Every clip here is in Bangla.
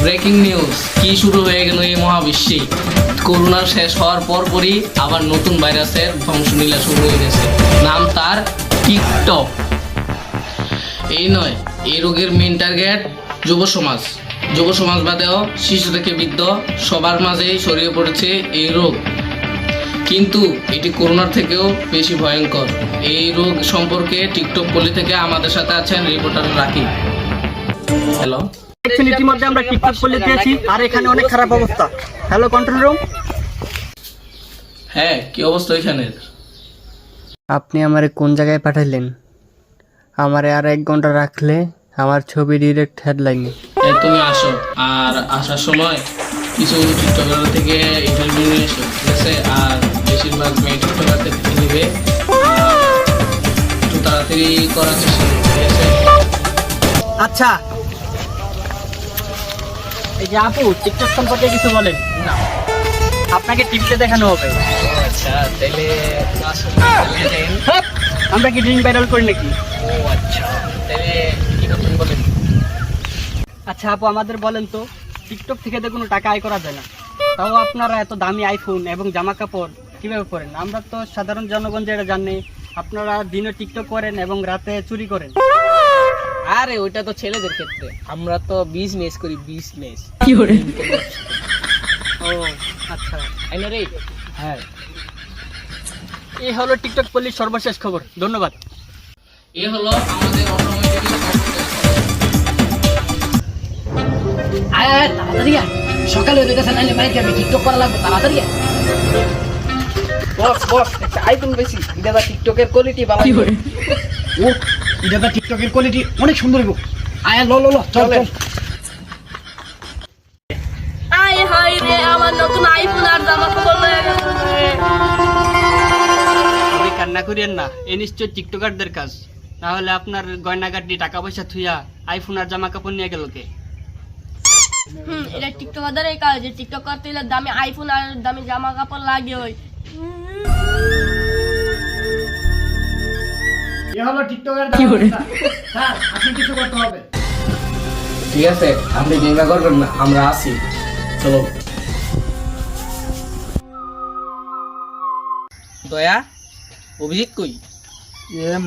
ব্রেকিং নিউজ কি শুরু হয়ে গেল এই মহাবিশ্বে। করোনা শেষ হওয়ার পরপরই আবার নতুন ভাইরাসের ধ্বংসলীলা শুরু হয়ে গেছে। নাম তার টিকটক। এই নয়, এই রোগের মেইন টার্গেট যুব সমাজ। যুব সমাজ বাদেও শিশু থেকে বৃদ্ধ সবার মাঝেই ছড়িয়ে পড়েছে এই রোগ। কিন্তু এটি করোনার থেকেও বেশি ভয়ঙ্কর। এই রোগ সম্পর্কে টিকটক পল্লী থেকে আমাদের সাথে আছেন রিপোর্টার রাকিব। হ্যালো, ইতিমধ্যে আমরা টিকটক পল্লীতে আছি আর এখানে অনেক খারাপ অবস্থা। Hello control room. হ্যাঁ, কি অবস্থা এখানের? আপনি আমারে কোন জায়গায় পাঠাইলেন? আমারে আর 1 ঘন্টা রাখলে আমার ছবি ডিরেক্ট হেডলাইনে। এই তুমি আসো, আর আসার সময় কিছু টিকটকার থেকে ইন্টারভিউ নিয়ে এসো, ঠিক আছে? আর বেশিরভাগ মেয়ে টিকটকার থেকে নিবে, একটু তাড়াতাড়ি করার চেষ্টা করো, ঠিক আছে? আচ্ছা, এই যে আপু টিকটক সম্পর্কে কিছু বলেন। না, আপনাকে টিভিতে দেখানো হবে। আচ্ছা, তাহলে আমরা কি ড্রিঙ্ক ভাইরাল করি নাকি? ও আচ্ছা, তাহলে কি করছেন বলেন? আচ্ছা আপু, আমাদের বলেন তো, টিকটক থেকে তো কোনো টাকা আয় করা যায় না, তাও আপনারা এত দামি আইফোন এবং জামা কাপড় কিভাবে পরেন? আমরা তো সাধারণ জনগণ যেটা জানি, আপনারা দিনে টিকটক করেন এবং রাতে চুরি করেন। আরে ওইটা তো ছেলেদের ক্ষেত্রে, আমরা তো বিজনেস করি, বিজনেস। কি করে? ও আচ্ছা, তাই না রে? হ্যাঁ, এই হলো টিকটক পল্লীর সর্বশেষ খবর। ধন্যবাদ। এ হলো আমাদের অর্থনৈতিক তাড়াতাড়ি সকালে হয়ে গেছে, নাইলে মাইকে আমি টিকটক করা লাগবে। তাড়াতাড়ি বস বস, একটা আইফোন বেশি, এটা দা টিকটকের কোয়ালিটি ভালো। কি করে? ও এটা তো টিকটকের কোয়ালিটি অনেক সুন্দর গো। আয় ল ল ল, চল চল। আয় হায় রে, আমার নতুন আইফোন আর জামা কাপড় লয়ে গেছে রে। আপনি কান্না করিয়েন না, এ নিশ্চয় টিকটকারদের কাজ। না হলে আপনার গয়নাগাটি টাকা পয়সা থুইয়া আইফোন আর জামা কাপড় নিয়ে গেল কে? এটা টিকটকারদের এই কাজ, যে টিকটক করতে হলে দামি আইফোন আর দামি জামা কাপড় লাগে। ওই এ হলো টিকটকার। কি করে? স্যার, আপনি কিছু করতে হবে। ঠিক আছে, আপনি চিন্তা করবেন না, আমরা আছি। চলো। দয়া, অভিজিৎ কই?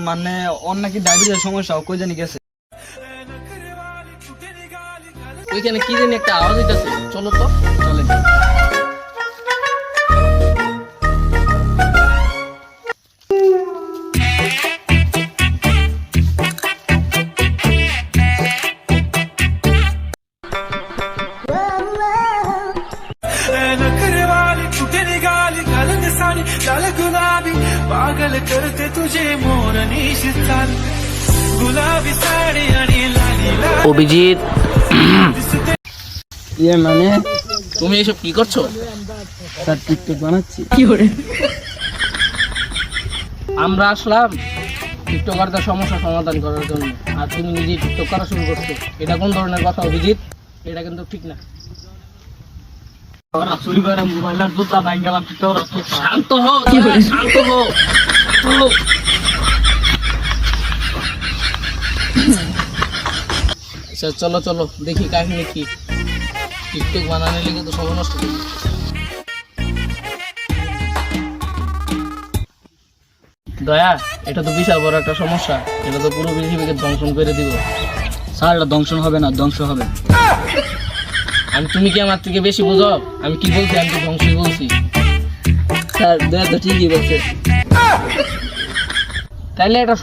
মানে ওর নাকি ডায়াবেটিসের সমস্যা, কই জানি গেছে। ওইখানে কি জানি একটা আওয়াজ হইতাছে, চলো তো। চলেন। पागल करते तुझे मोरनी शितानी गुलाबी साडी आणि लाली অভিজিৎ, মানে তুমি এসব কি করছো? স্যার টিকটক বানাচ্ছি। কি করে? আমরা আসলাম টিকটকারদের সমস্যা সমাধান করার জন্য, আর তুমি নিজেই টিকটক করা শুরু করছো। এটা কোন ধরনের কথা অভিজিৎ? এটা কিন্তু ঠিক না। চুরি করে মোবাইল আর জুতা ভাঙ গেলাম টিকটক। শান্ত হও, শান্ত হও, শান্ত হও। আচ্ছা চলো চলো, দেখি কাহিনী কি। টিকটক বানানোর লেগে তো সময় নষ্ট করি। দয়া, এটা তো বিশাল বড় একটা সমস্যা, এটা তো পুরো পৃথিবীকে ধ্বংসন করে দিব। স্যার, এটা ধ্বংস হবে না, ধ্বংস হবে। তুমি কি আমার থেকে বেশি বুঝো? আমি কি বলছি? আমি তো ধ্বংসই বলছি। স্যার, দয়া তো ঠিকই বলছে। তাইলে এটা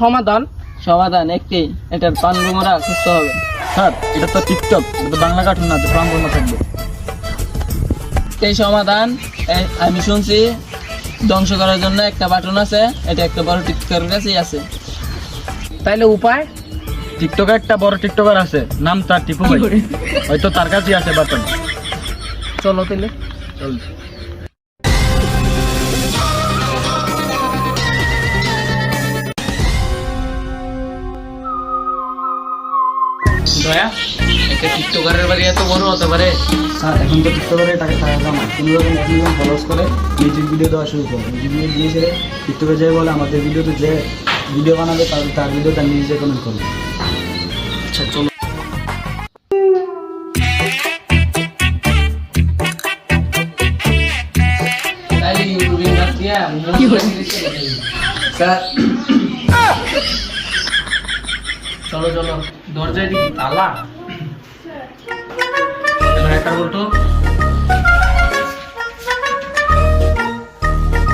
সমাধান একটাই, এটার প্রাণভূমরা সুস্থ হবে। স্যার, এটা তো টিকটক, এটা তো বাংলা কার্টুন না, প্রাণভূম থাকবে। এই সমাধান আমি শুনছি ধ্বংস করার জন্য একটা বাটন আছে, এটা একটা বড় টিকটকের কাছেই আছে। তাইলে উপায়? টিকটকে একটা বড় টিকটকার আছে, নাম তার টিপু ভাই, হয়তো তার কাছেই আছে বাটন। চলো তাইলে। চল। দয়া, একটা টিকটকারের বাড়ি এত বড় হতে পারে? স্যার, এখন তো টিকটকারে টাকা কামায়, কোনো রকম এখন ফলোস করে মিউজিক ভিডিও দেওয়া শুরু করে। মিউজিক ভিডিও দিয়ে ছেড়ে টিকটকে যাই বলে আমাদের ভিডিওতে যে ভিডিও বানাবে তার ভিডিওটা নিজে কমেন্ট করবে। আচ্ছা চলো। চলো চলো, দরজায় দিকে তালা। এবার একটা বলতো।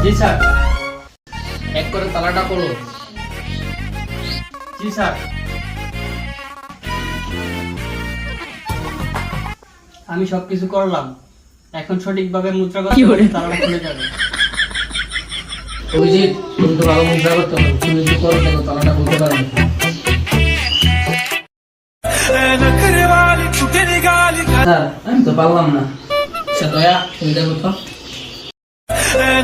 জি স্যার। এক করে তালাটা খোলো। জি স্যার। আমি সবকিছু করলাম, এখন সঠিকভাবে মুদ্রা করতে পারলে তালাটা খুলে যাবে। অভিজিৎ, তুমি তো ভালো মুদ্রা করতে পারো, তুমি যদি করো দেখো তালাটা খুলতে পারবে। नखरे वाली छुटे निगाली স্যার আমি তো পারলাম না। আচ্ছা দয়া, তুমি দেখো তো।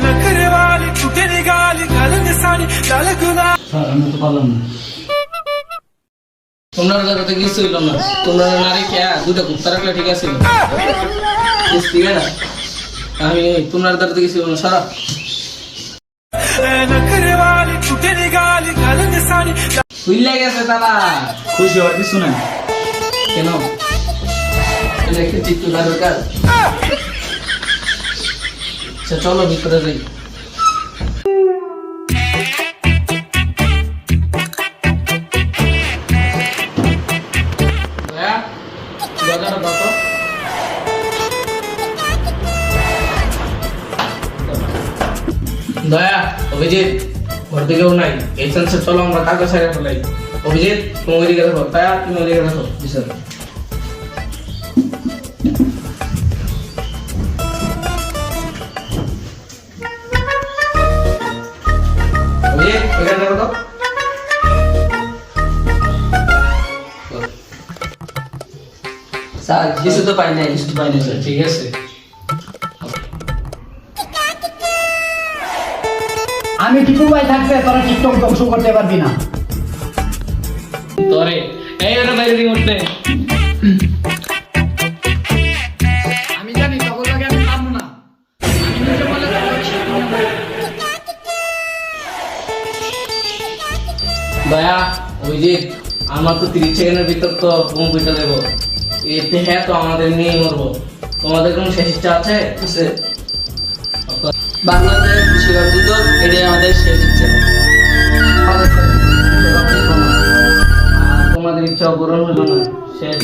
नखरे वाली छुटे निगाली गलन साड़ी लाल गुलाब স্যার আমি তো পারলাম না। তোমরা জায়গাতে কিছু হইল না, তোমরা নারী খেয়া দুটা কুত্তা রাখলে ঠিক আছে। ঠিক আছে, আমি তোমরা দ্বারা কিছু হইল না, সারা। नखरे वाली छुटे निगाली गलन साड़ी খুললে গেছে তালা। খুশি হওয়ার কিছু নাই। কেন? এটা একটু চিত্ত দরকার। আচ্ছা চলো ভিতরে যাই। দয়া, দরজাটা দাও তো। দয়া, অভিজিৎ, ঘর থেকেও নাই। এই সেন্সে চলো আমরা কাকে সাইডে ফেলাই। অভিজিৎ, তুমি ওইদিকে দেখো। দয়া, তুমি ওইদিকে দেখো। বিশাল অভিজিৎ, এখানে দেখো তো। স্যার কিছু তো পাই নাই। কিছু পাইনি স্যার, ঠিক আছে। আমি টিপু ভাই থাকবে তোরা টিকটক ধ্বংস করতে পারবি না। তোরে এই ওরা বাইরে দিয়ে উঠতে। আমি জানি তখন লাগে আমি পারবো না। আমি নিজে বলে দয়া, অভিজিৎ, আমার তো 30 সেকেন্ডের ভিতর তো মুভিটা দেবো। এতে হ্যাঁ তো আমাদের নিয়ে মরবো। তোমাদের কোনো শেষ ইচ্ছা আছে? আছে। বাংলাদেশ বিশ্বকাপ জিতো, এটাই আমাদের শেষ ইচ্ছা। তোমাদের ইচ্ছা পূরণ হলো না, শেষ।